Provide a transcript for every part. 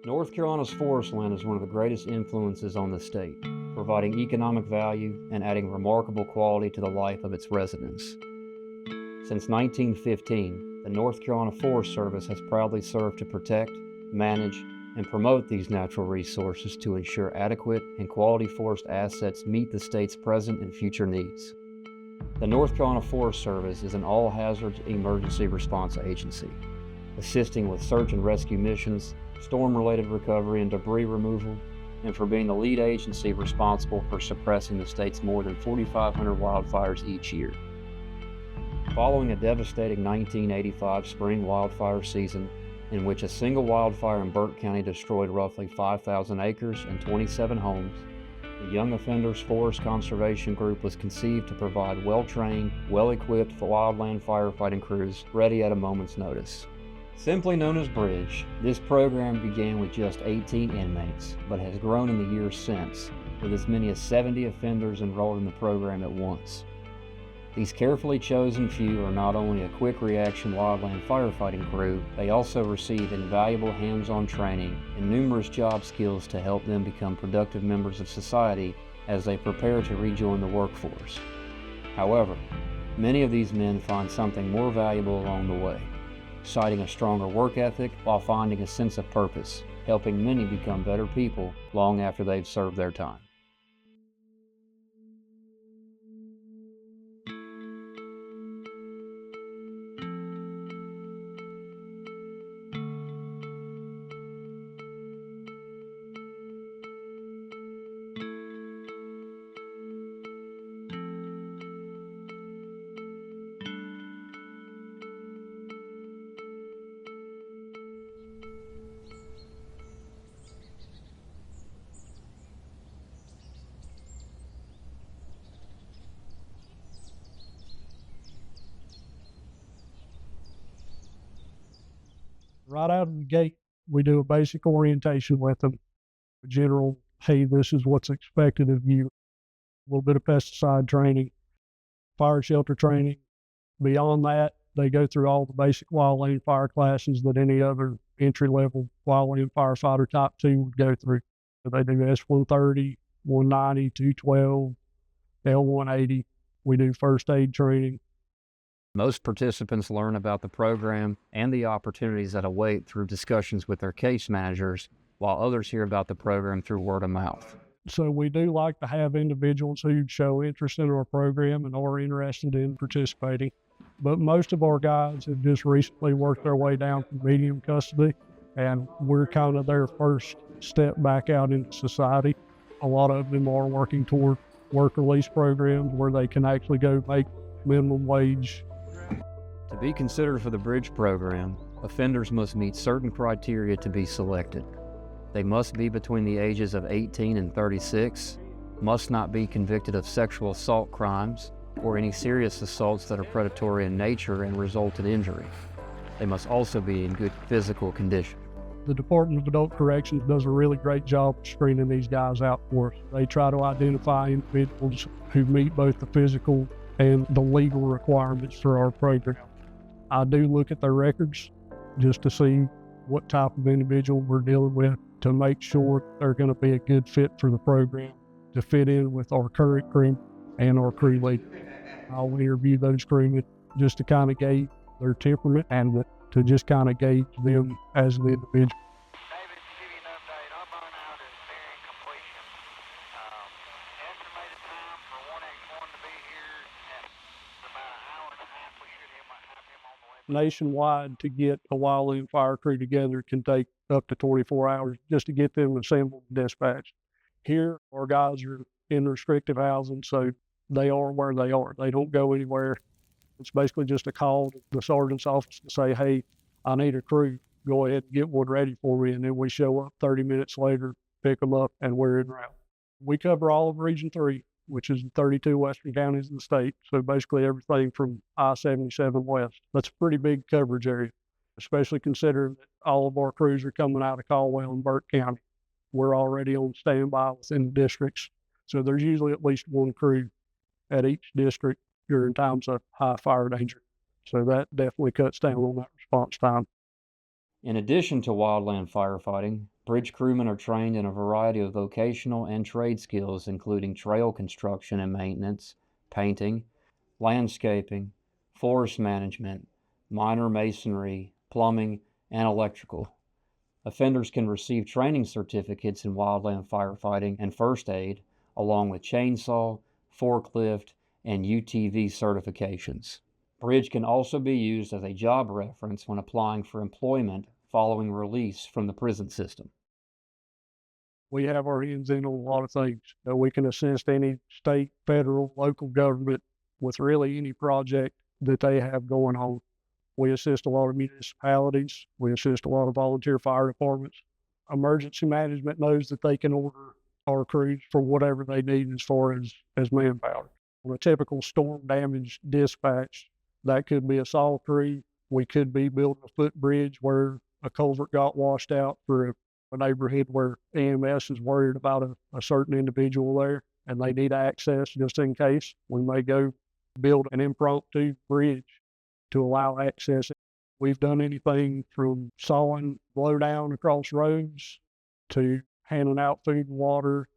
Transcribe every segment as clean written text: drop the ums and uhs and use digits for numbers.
North Carolina's forest land is one of the greatest influences on the state, providing economic value and adding remarkable quality to the life of its residents. Since 1915, the North Carolina Forest Service has proudly served to protect, manage, and promote these natural resources to ensure adequate and quality forest assets meet the state's present and future needs. The North Carolina Forest Service is an all-hazards emergency response agency, assisting with search and rescue missions, storm-related recovery and debris removal, and for being the lead agency responsible for suppressing the state's more than 4,500 wildfires each year. Following a devastating 1985 spring wildfire season, in which a single wildfire in Burke County destroyed roughly 5,000 acres and 27 homes, the Young Offenders Forest Conservation Group was conceived to provide well-trained, well-equipped wildland firefighting crews ready at a moment's notice. Simply known as B.R.I.D.G.E, this program began with just 18 inmates, but has grown in the years since, with as many as 70 offenders enrolled in the program at once. These carefully chosen few are not only a quick reaction wildland firefighting crew, they also receive invaluable hands-on training and numerous job skills to help them become productive members of society as they prepare to rejoin the workforce. However, many of these men find something more valuable along the way, citing a stronger work ethic while finding a sense of purpose, helping many become better people long after they've served their time. Right out of the gate, we do a basic orientation with them. General, hey, this is what's expected of you. A little bit of pesticide training, fire shelter training. Beyond that, they go through all the basic wildland fire classes that any other entry-level wildland firefighter type 2 would go through. So they do S-130, 190, 212, L-180. We do first aid training. Most participants learn about the program and the opportunities that await through discussions with their case managers, while others hear about the program through word of mouth. So we do like to have individuals who show interest in our program and are interested in participating. But most of our guys have just recently worked their way down from medium custody, and we're kind of their first step back out into society. A lot of them are working toward work release programs where they can actually go make minimum wage. To be considered for the B.R.I.D.G.E program, offenders must meet certain criteria to be selected. They must be between the ages of 18 and 36, must not be convicted of sexual assault crimes or any serious assaults that are predatory in nature and result in injury. They must also be in good physical condition. The Department of Adult Corrections does a really great job of screening these guys out for us. They try to identify individuals who meet both the physical and the legal requirements for our program. I do look at their records just to see what type of individual we're dealing with to make sure they're going to be a good fit for the program, to fit in with our current crew and our crew leader. I'll interview those crewmen just to kind of gauge their temperament and to just kind of gauge them as an individual. Nationwide, to get a wildland fire crew together can take up to 24 hours just to get them assembled and dispatched. Here, our guys are in restrictive housing, so they are where they are. They don't go anywhere. It's basically just a call to the sergeant's office to say, hey, I need a crew. Go ahead and get one ready for me. And then we show up 30 minutes later, pick them up, and we're en route. We cover all of Region 3, which is 32 western counties in the state. So basically everything from I-77 west. That's a pretty big coverage area, especially considering that all of our crews are coming out of Caldwell and Burke County. We're already on standby within the districts. So there's usually at least one crew at each district during times of high fire danger. So that definitely cuts down on that response time. In addition to wildland firefighting, bridge crewmen are trained in a variety of vocational and trade skills, including trail construction and maintenance, painting, landscaping, forest management, minor masonry, plumbing, and electrical. Offenders can receive training certificates in wildland firefighting and first aid, along with chainsaw, forklift, and UTV certifications. B.R.I.D.G.E can also be used as a job reference when applying for employment following release from the prison system. We have our hands in on a lot of things. We can assist any state, federal, local government with really any project that they have going on. We assist a lot of municipalities. We assist a lot of volunteer fire departments. Emergency management knows that they can order our crews for whatever they need as far as manpower. On a typical storm damage dispatch, that could be a saw crew. We could be building a footbridge where a culvert got washed out for a neighborhood where EMS is worried about a certain individual there and they need access just in case. We may go build an impromptu bridge to allow access. We've done anything from sawing blowdown across roads to handing out food and water.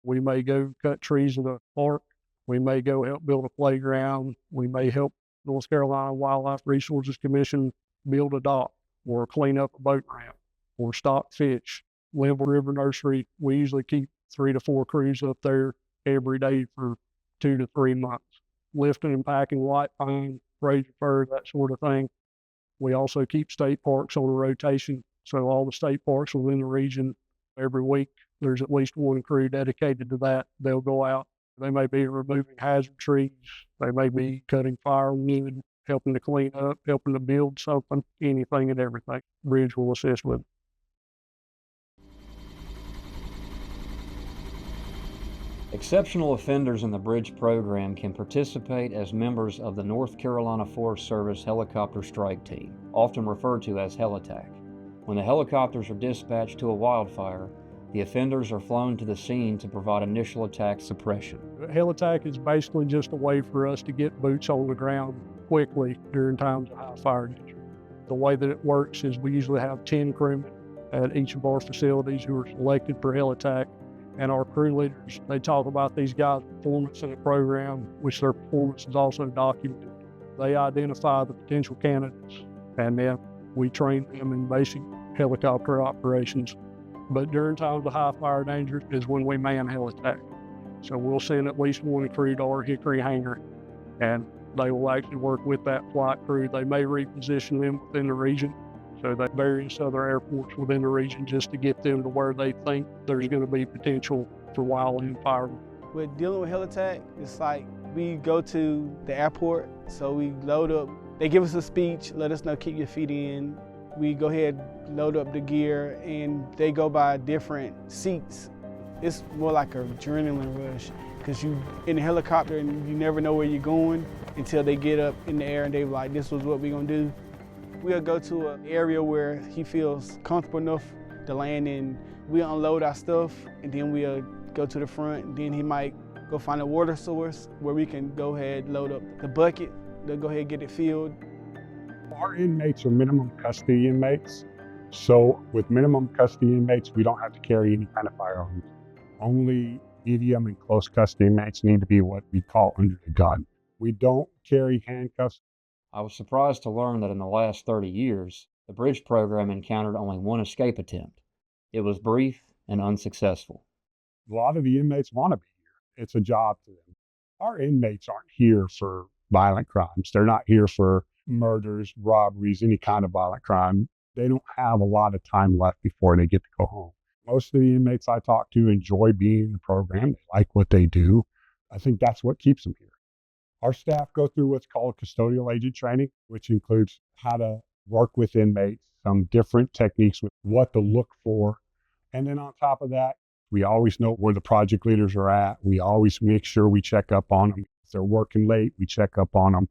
We may go cut trees in a park. We may go help build a playground. We may help North Carolina Wildlife Resources Commission build a dock or clean up a boat ramp or stock fish. Linville River Nursery, we usually keep 3 to 4 crews up there every day for 2 to 3 months, lifting and packing white pine, razor fir, that sort of thing. We also keep state parks on a rotation. So all the state parks within the region, every week, there's at least one crew dedicated to that. They'll go out. They may be removing hazard trees. They may be cutting firewood, helping to clean up, helping to build something, anything and everything. B.R.I.D.G.E will assist with. Exceptional offenders in the B.R.I.D.G.E program can participate as members of the North Carolina Forest Service Helicopter Strike Team, often referred to as Heli-attack. When the helicopters are dispatched to a wildfire, the offenders are flown to the scene to provide initial attack suppression. Heli-attack is basically just a way for us to get boots on the ground quickly during times of high fire danger. The way that it works is we usually have 10 crewmen at each of our facilities who are selected for Heli-attack, and our crew leaders, they talk about these guys' performance in the program, which their performance is also documented. They identify the potential candidates, and then we train them in basic helicopter operations. But during times of high fire danger is when we man Heli-attack. So we'll send at least one crew to our Hickory hangar, and they will actually work with that flight crew. They may reposition them within the region, so that various other airports within the region, just to get them to where they think there's going to be potential for wildland fire. With dealing with Heli-attack, it's like we go to the airport, so we load up. They give us a speech, let us know, keep your feet in. We go ahead, load up the gear, and they go by different seats. It's more like an adrenaline rush, because you in the helicopter and you never know where you're going until they get up in the air and they're like, this was what we're gonna do. We'll go to an area where he feels comfortable enough to land in. We'll unload our stuff, and then we'll go to the front, and then he might go find a water source where we can go ahead, load up the bucket. They'll go ahead and get it filled. Our inmates are minimum custody inmates. So with minimum custody inmates, we don't have to carry any kind of firearms. Only medium and close custody inmates need to be what we call under the gun. We don't carry handcuffs. I was surprised to learn that in the last 30 years, the B.R.I.D.G.E program encountered only one escape attempt. It was brief and unsuccessful. A lot of the inmates want to be here. It's a job to them. Our inmates aren't here for violent crimes. They're not here for murders, robberies, any kind of violent crime. They don't have a lot of time left before they get to go home. Most of the inmates I talk to enjoy being in the program. They like what they do. I think that's what keeps them here. Our staff go through what's called custodial agent training, which includes how to work with inmates, some different techniques with what to look for. And then on top of that, we always know where the project leaders are at. We always make sure we check up on them. If they're working late, we check up on them.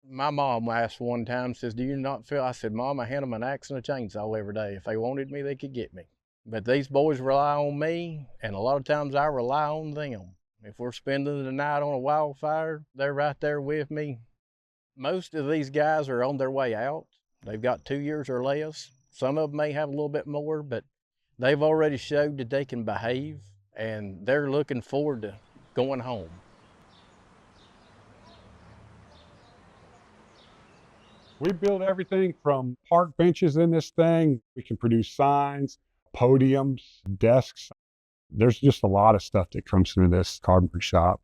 My mom asked one time, says, do you not feel? I said, Mom, I hand them an axe and a chainsaw every day. If they wanted me, they could get me. But these boys rely on me, and a lot of times I rely on them. If we're spending the night on a wildfire, they're right there with me. Most of these guys are on their way out. They've got 2 years or less. Some of them may have a little bit more, but they've already showed that they can behave, and they're looking forward to going home. We build everything from park benches in this thing. We can produce signs, podiums, desks. There's just a lot of stuff that comes through this carpentry shop.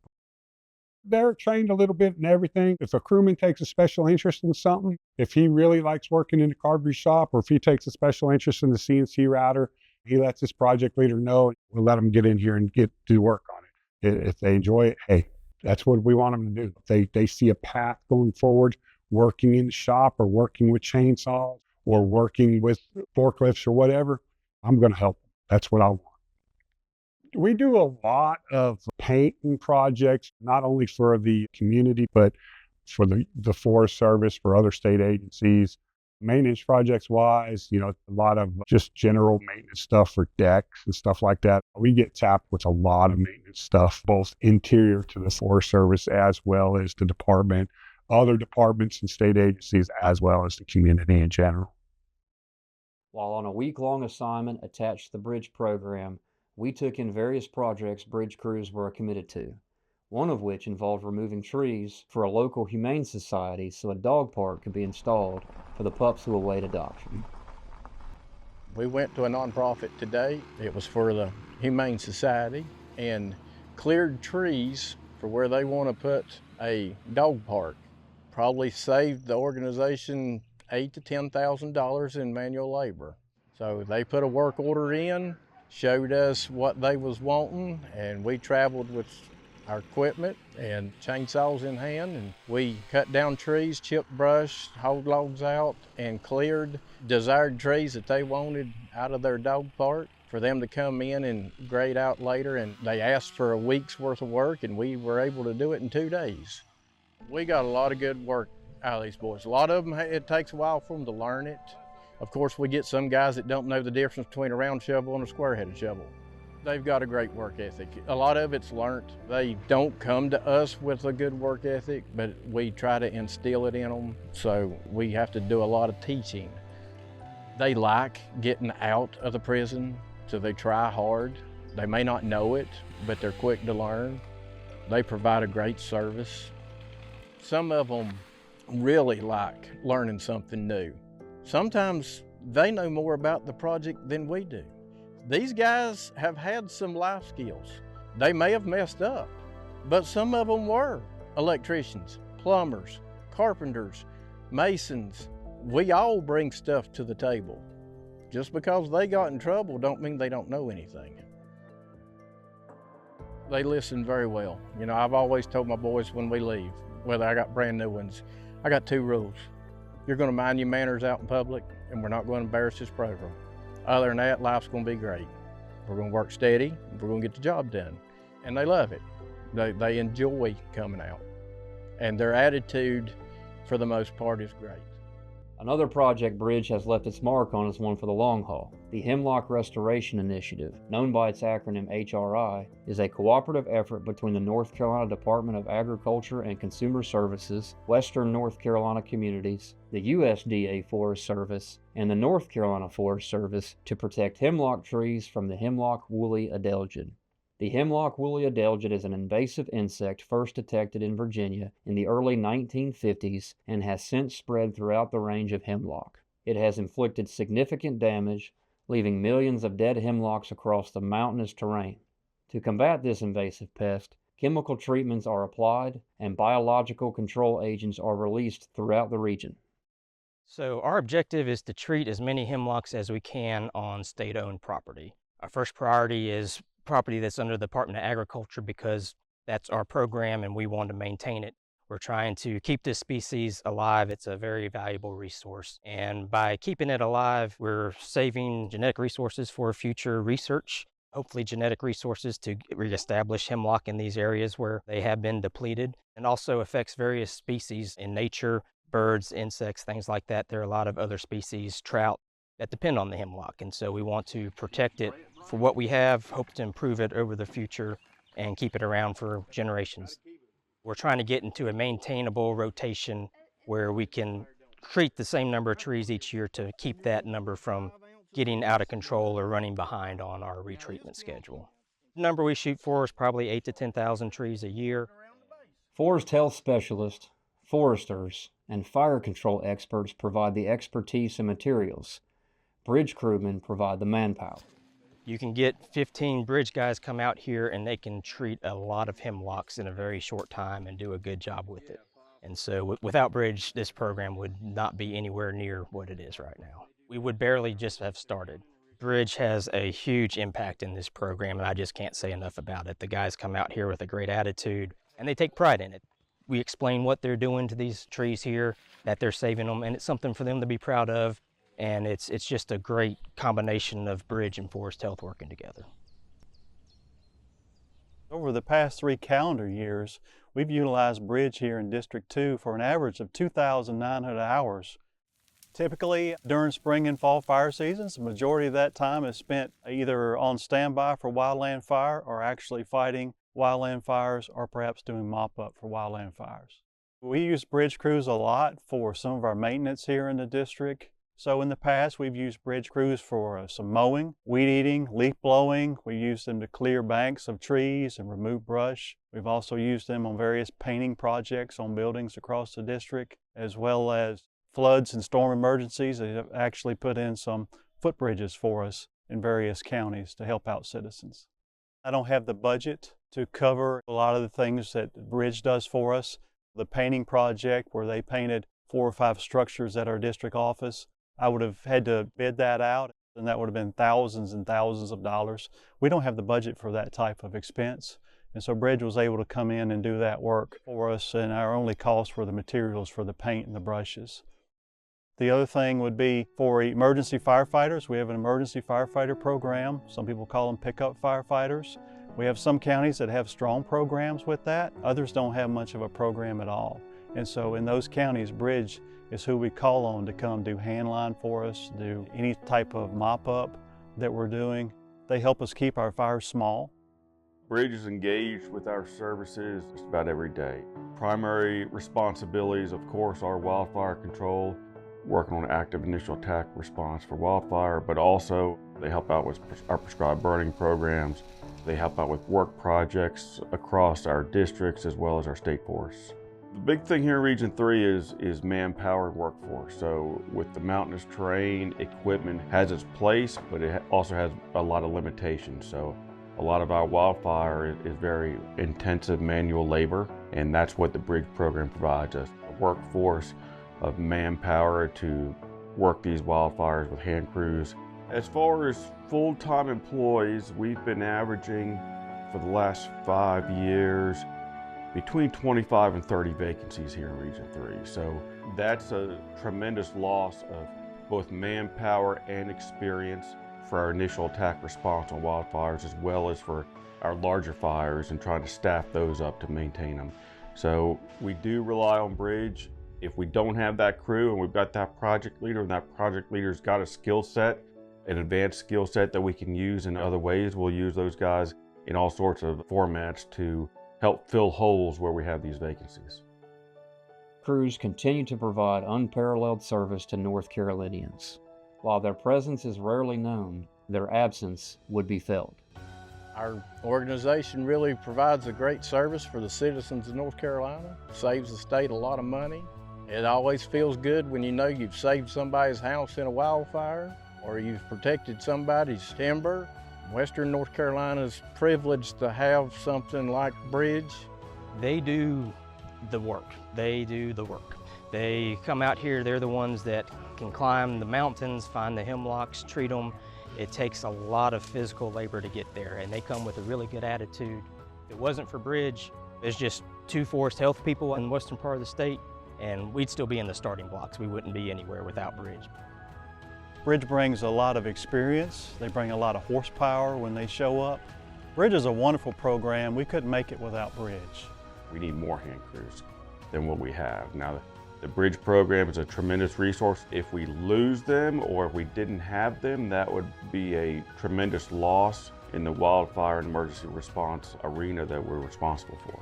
They're trained a little bit in everything. If a crewman takes a special interest in something, if he really likes working in the carpentry shop, or if he takes a special interest in the CNC router, he lets his project leader know. We'll let them get in here and get to work on it. If they enjoy it, hey, that's what we want them to do. If they see a path going forward, working in the shop or working with chainsaws or working with forklifts or whatever, I'm going to help them. That's what I want. We do a lot of painting projects, not only for the community, but for the Forest Service, for other state agencies. Maintenance projects wise, a lot of just general maintenance stuff for decks and stuff like that. We get tapped with a lot of maintenance stuff, both interior to the Forest Service as well as the department, other departments and state agencies, as well as the community in general. While on a week-long assignment attached to the bridge program, we took in various projects bridge crews were committed to, one of which involved removing trees for a local humane society so a dog park could be installed for the pups who await adoption. We went to a nonprofit today. It was for the Humane Society, and cleared trees for where they want to put a dog park. Probably saved the organization $8,000 to $10,000 in manual labor. So they put a work order in, showed us what they was wanting, and we traveled with our equipment and chainsaws in hand, and we cut down trees, chipped brush, hauled logs out, and cleared desired trees that they wanted out of their dog park for them to come in and grade out later. And they asked for a week's worth of work, and we were able to do it in 2 days. We got a lot of good work out of these boys. A lot of them, it takes a while for them to learn it. Of course, we get some guys that don't know the difference between a round shovel and a square-headed shovel. They've got a great work ethic. A lot of it's learned. They don't come to us with a good work ethic, but we try to instill it in them, so we have to do a lot of teaching. They like getting out of the prison, so they try hard. They may not know it, but they're quick to learn. They provide a great service. Some of them really like learning something new. Sometimes they know more about the project than we do. These guys have had some life skills. They may have messed up, but some of them were electricians, plumbers, carpenters, masons. We all bring stuff to the table. Just because they got in trouble don't mean they don't know anything. They listen very well. I've always told my boys when we leave, whether I got brand new ones, I got 2 rules. You're going to mind your manners out in public, and we're not going to embarrass this program. Other than that, life's going to be great. We're going to work steady, and we're going to get the job done. And they love it. They enjoy coming out. And their attitude, for the most part, is great. Another project Bridge has left its mark on is one for the long haul. The Hemlock Restoration Initiative, known by its acronym HRI, is a cooperative effort between the North Carolina Department of Agriculture and Consumer Services, Western North Carolina Communities, the USDA Forest Service, and the North Carolina Forest Service to protect hemlock trees from the hemlock woolly adelgid. The hemlock woolly adelgid is an invasive insect first detected in Virginia in the early 1950s and has since spread throughout the range of hemlock. It has inflicted significant damage, leaving millions of dead hemlocks across the mountainous terrain. To combat this invasive pest, chemical treatments are applied and biological control agents are released throughout the region. So our objective is to treat as many hemlocks as we can on state-owned property. Our first priority is property that's under the Department of Agriculture because that's our program and we want to maintain it. We're trying to keep this species alive. It's a very valuable resource. And by keeping it alive, we're saving genetic resources for future research, hopefully genetic resources to reestablish hemlock in these areas where they have been depleted, and also affects various species in nature, birds, insects, things like that. There are a lot of other species, trout, that depend on the hemlock. And so we want to protect it for what we have, hope to improve it over the future and keep it around for generations. We're trying to get into a maintainable rotation where we can treat the same number of trees each year to keep that number from getting out of control or running behind on our retreatment schedule. The number we shoot for is probably 8,000 to 10,000 trees a year. Forest health specialists, foresters, and fire control experts provide the expertise and materials. Bridge crewmen provide the manpower. You can get 15 bridge guys come out here and they can treat a lot of hemlocks in a very short time and do a good job with it. And so without Bridge, this program would not be anywhere near what it is right now. We would barely just have started. Bridge has a huge impact in this program, and I just can't say enough about it. The guys come out here with a great attitude, and they take pride in it. We explain what they're doing to these trees here, that they're saving them, and it's something for them to be proud of. And it's just a great combination of Bridge and forest health working together. Over the past 3 calendar years, we've utilized Bridge here in District 2 for an average of 2,900 hours. Typically, during spring and fall fire seasons, the majority of that time is spent either on standby for wildland fire or actually fighting wildland fires or perhaps doing mop-up for wildland fires. We use Bridge crews a lot for some of our maintenance here in the district. So in the past, we've used Bridge crews for some mowing, weed eating, leaf blowing. We used them to clear banks of trees and remove brush. We've also used them on various painting projects on buildings across the district, as well as floods and storm emergencies. They have actually put in some footbridges for us in various counties to help out citizens. I don't have the budget to cover a lot of the things that Bridge does for us. The painting project where they painted 4 or 5 structures at our district office, I would have had to bid that out, and that would have been thousands and thousands of dollars. We don't have the budget for that type of expense, and so Bridge was able to come in and do that work for us, and our only cost were the materials for the paint and the brushes. The other thing would be for emergency firefighters. We have an emergency firefighter program. Some people call them pickup firefighters. We have some counties that have strong programs with that. Others don't have much of a program at all. And so in those counties, Bridge is who we call on to come do handline for us, do any type of mop-up that we're doing. They help us keep our fires small. Bridge is engaged with our services just about every day. Primary responsibilities, of course, are wildfire control, working on active initial attack response for wildfire, but also they help out with our prescribed burning programs. They help out with work projects across our districts as well as our state forests. The big thing here in Region 3 is manpower and workforce. So with the mountainous terrain, equipment has its place, but it also has a lot of limitations. So a lot of our wildfire is very intensive manual labor, and that's what the Bridge program provides us. A workforce of manpower to work these wildfires with hand crews. As far as full-time employees, we've been averaging for the last 5 years between 25 and 30 vacancies here in Region 3. So that's a tremendous loss of both manpower and experience for our initial attack response on wildfires, as well as for our larger fires and trying to staff those up to maintain them. So we do rely on Bridge. If we don't have that crew and we've got that project leader and that project leader's got a skill set, an advanced skill set that we can use in other ways, we'll use those guys in all sorts of formats to help fill holes where we have these vacancies. Crews continue to provide unparalleled service to North Carolinians. While their presence is rarely known, their absence would be felt. Our organization really provides a great service for the citizens of North Carolina, saves the state a lot of money. It always feels good when you know you've saved somebody's house in a wildfire or you've protected somebody's timber. Western North Carolina is privileged to have something like Bridge. They do the work. They do the work. They come out here, they're the ones that can climb the mountains, find the hemlocks, treat them. It takes a lot of physical labor to get there, and they come with a really good attitude. If it wasn't for Bridge, there's just 2 forest health people in the western part of the state, and we'd still be in the starting blocks. We wouldn't be anywhere without Bridge. Bridge brings a lot of experience. They bring a lot of horsepower when they show up. Bridge is a wonderful program. We couldn't make it without Bridge. We need more hand crews than what we have. Now, the Bridge program is a tremendous resource. If we lose them or if we didn't have them, that would be a tremendous loss in the wildfire and emergency response arena that we're responsible for.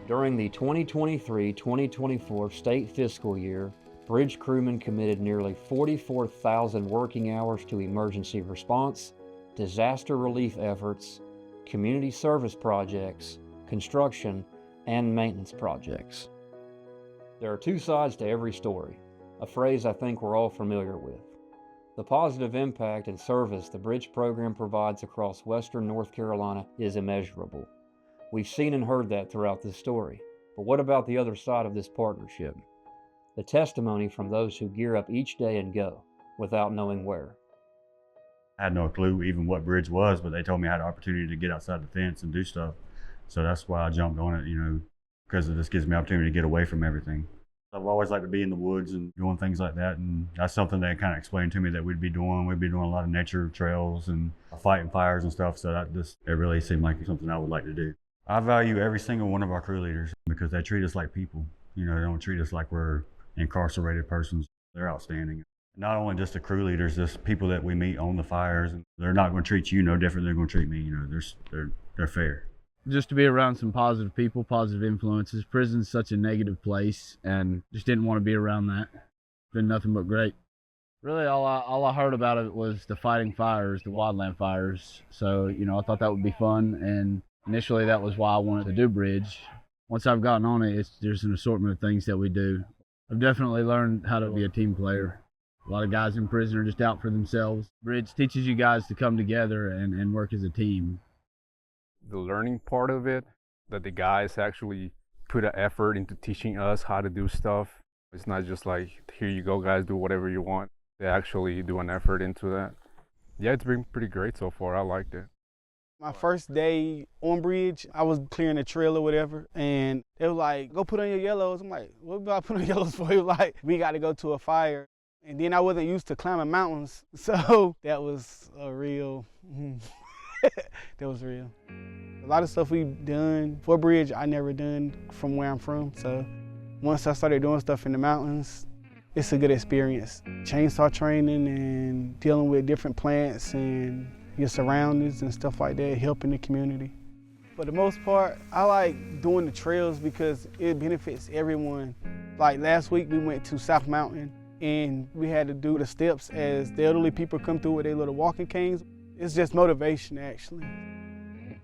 During the 2023-2024 state fiscal year, bridge crewmen committed nearly 44,000 working hours to emergency response, disaster relief efforts, community service projects, construction, and maintenance projects. There are two sides to every story, a phrase I think we're all familiar with. The positive impact and service the bridge program provides across western North Carolina is immeasurable. We've seen and heard that throughout this story. But what about the other side of this partnership? The testimony from those who gear up each day and go, without knowing where. I had no clue even what bridge was, but they told me I had an opportunity to get outside the fence and do stuff. So that's why I jumped on it, because it just gives me opportunity to get away from everything. I've always liked to be in the woods and doing things like that, and that's something they kind of explained to me that we'd be doing. We'd be doing a lot of nature trails and fighting fires and stuff, so it really seemed like something I would like to do. I value every single one of our crew leaders because they treat us like people. They don't treat us like we're incarcerated persons. They're outstanding. Not only just the crew leaders, just people that we meet on the fires, and they're not going to treat you no different than they're going to treat me. They're fair. Just to be around some positive people, positive influences. Prison's such a negative place, and just didn't want to be around that. Been nothing but great. Really, all I heard about it was the fighting fires, the wildland fires. So, I thought that would be fun, and initially that was why I wanted to do bridge. Once I've gotten on it, there's an assortment of things that we do. I've definitely learned how to be a team player. A lot of guys in prison are just out for themselves. Bridge teaches you guys to come together and work as a team. The learning part of it, that the guys actually put an effort into teaching us how to do stuff. It's not just like, here you go guys, do whatever you want. They actually do an effort into that. Yeah, it's been pretty great so far. I liked it. My first day on bridge, I was clearing the trail or whatever, and they were like, go put on your yellows. I'm like, what do I put on yellows for? He was like, we got to go to a fire. And then I wasn't used to climbing mountains, so that was real. That was real. A lot of stuff we've done for bridge, I never done from where I'm from. So once I started doing stuff in the mountains, it's a good experience. Chainsaw training and dealing with different plants and your surroundings and stuff like that, helping the community. For the most part, I like doing the trails because it benefits everyone. Like last week, we went to South Mountain and we had to do the steps as the elderly people come through with their little walking canes. It's just motivation, actually.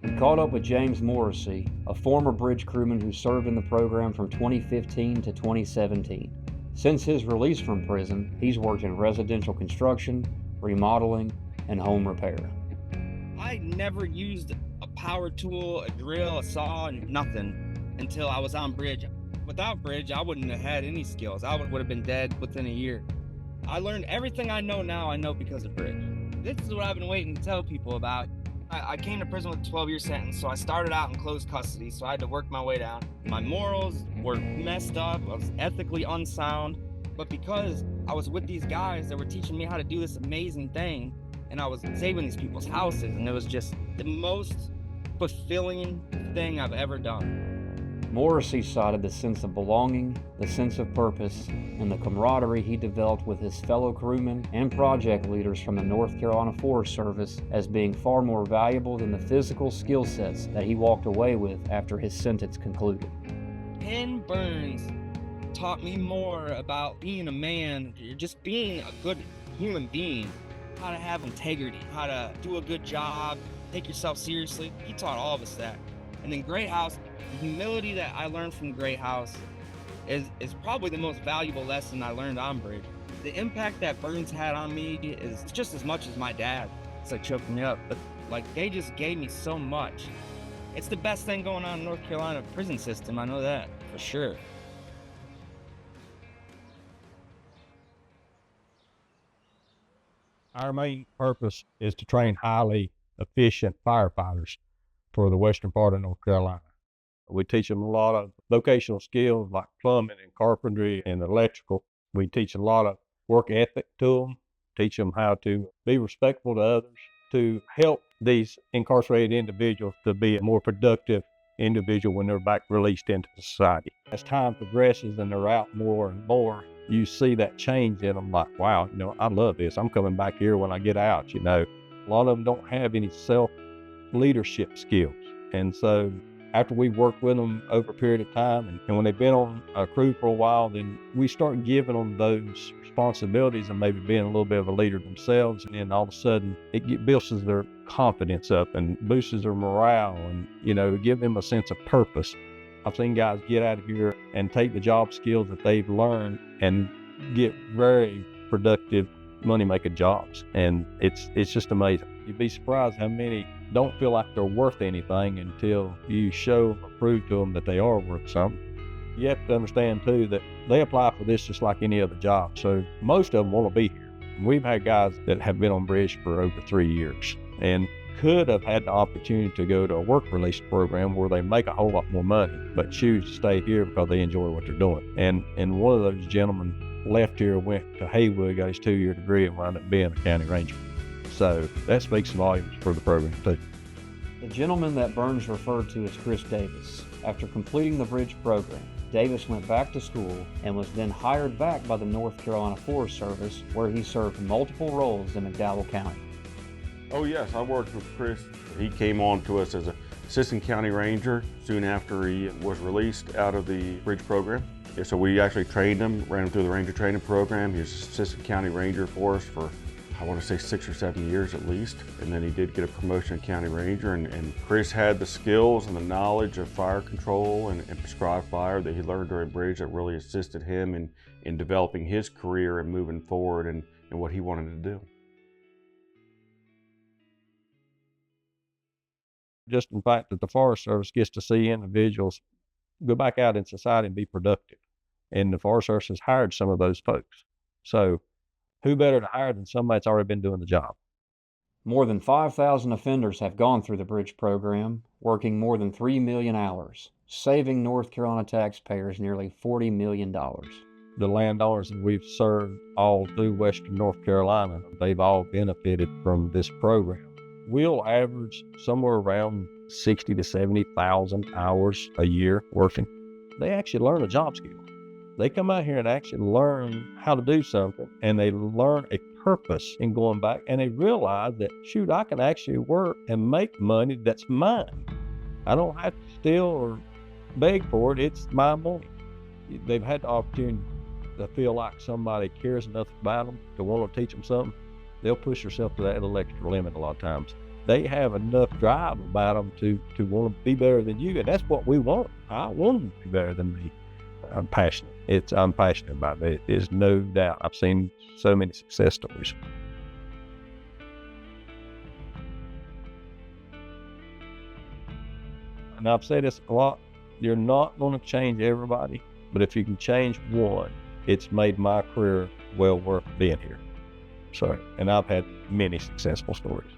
We caught up with James Morrissey, a former bridge crewman who served in the program from 2015 to 2017. Since his release from prison, he's worked in residential construction, remodeling, and home repair. I never used a power tool, a drill, a saw, nothing until I was on bridge. Without bridge, I wouldn't have had any skills. I would have been dead within a year. I learned everything I know now, I know because of bridge. This is what I've been waiting to tell people about. I came to prison with a 12-year sentence, so I started out in closed custody, so I had to work my way down. My morals were messed up, I was ethically unsound, but because I was with these guys that were teaching me how to do this amazing thing, and I was saving these people's houses, and it was just the most fulfilling thing I've ever done. Morrissey cited the sense of belonging, the sense of purpose, and the camaraderie he developed with his fellow crewmen and project leaders from the North Carolina Forest Service as being far more valuable than the physical skill sets that he walked away with after his sentence concluded. Ken Burns taught me more about being a man, just being a good human being, how to have integrity, how to do a good job, take yourself seriously. He taught all of us that. And then Great House, the humility that I learned from Great House is probably the most valuable lesson I learned on bridge. The impact that Burns had on me is just as much as my dad. It's like choking me up, but they just gave me so much. It's the best thing going on in North Carolina prison system, I know that for sure. Our main purpose is to train highly efficient firefighters for the western part of North Carolina. We teach them a lot of vocational skills like plumbing and carpentry and electrical. We teach a lot of work ethic to them, teach them how to be respectful to others, to help these incarcerated individuals to be a more productive individual when they're back released into society. As time progresses and they're out more and more, you see that change in them, like, wow, I love this. I'm coming back here when I get out, A lot of them don't have any self-leadership skills. And so after we worked with them over a period of time, and when they've been on a crew for a while, then we start giving them those responsibilities and maybe being a little bit of a leader themselves. And then all of a sudden it builds their confidence up and boosts their morale, and, to give them a sense of purpose. I've seen guys get out of here and take the job skills that they've learned and get very productive money-making jobs. And it's just amazing. You'd be surprised how many don't feel like they're worth anything until you show or prove to them that they are worth something. You have to understand too that they apply for this just like any other job. So most of them want to be here. We've had guys that have been on bridge for over 3 years and could have had the opportunity to go to a work release program where they make a whole lot more money, but choose to stay here because they enjoy what they're doing. And one of those gentlemen left here, went to Haywood, got his 2-year degree, and wound up being a county ranger. So that speaks volumes for the program too. The gentleman that Burns referred to as Chris Davis. After completing the bridge program, Davis went back to school and was then hired back by the North Carolina Forest Service, where he served multiple roles in McDowell County. Oh yes, I worked with Chris. He came on to us as an assistant county ranger soon after he was released out of the bridge program. So we actually trained him, ran him through the ranger training program. He was assistant county ranger for us for, I want to say 6 or 7 years at least. And then he did get a promotion to county ranger. And Chris had the skills and the knowledge of fire control and prescribed fire that he learned during bridge that really assisted him in developing his career and moving forward and what he wanted to do. Just the fact that the Forest Service gets to see individuals go back out in society and be productive. And the Forest Service has hired some of those folks. So who better to hire than somebody that's already been doing the job? More than 5,000 offenders have gone through the bridge program, working more than 3 million hours, saving North Carolina taxpayers nearly $40 million. The landowners that we've served all through Western North Carolina, they've all benefited from this program. We'll average somewhere around 60 to 70,000 hours a year working. They actually learn a job skill. They come out here and actually learn how to do something, and they learn a purpose in going back, and they realize that, shoot, I can actually work and make money that's mine. I don't have to steal or beg for it. It's my money. They've had the opportunity to feel like somebody cares enough about them to want to teach them something. They'll push themselves to that little extra limit a lot of times. They have enough drive about them to want to be better than you, and that's what we want. I want them to be better than me. I'm passionate. I'm passionate about it. There's no doubt. I've seen so many success stories. And I've said this a lot. You're not going to change everybody, but if you can change one, it's made my career well worth being here. So, and I've had many successful stories.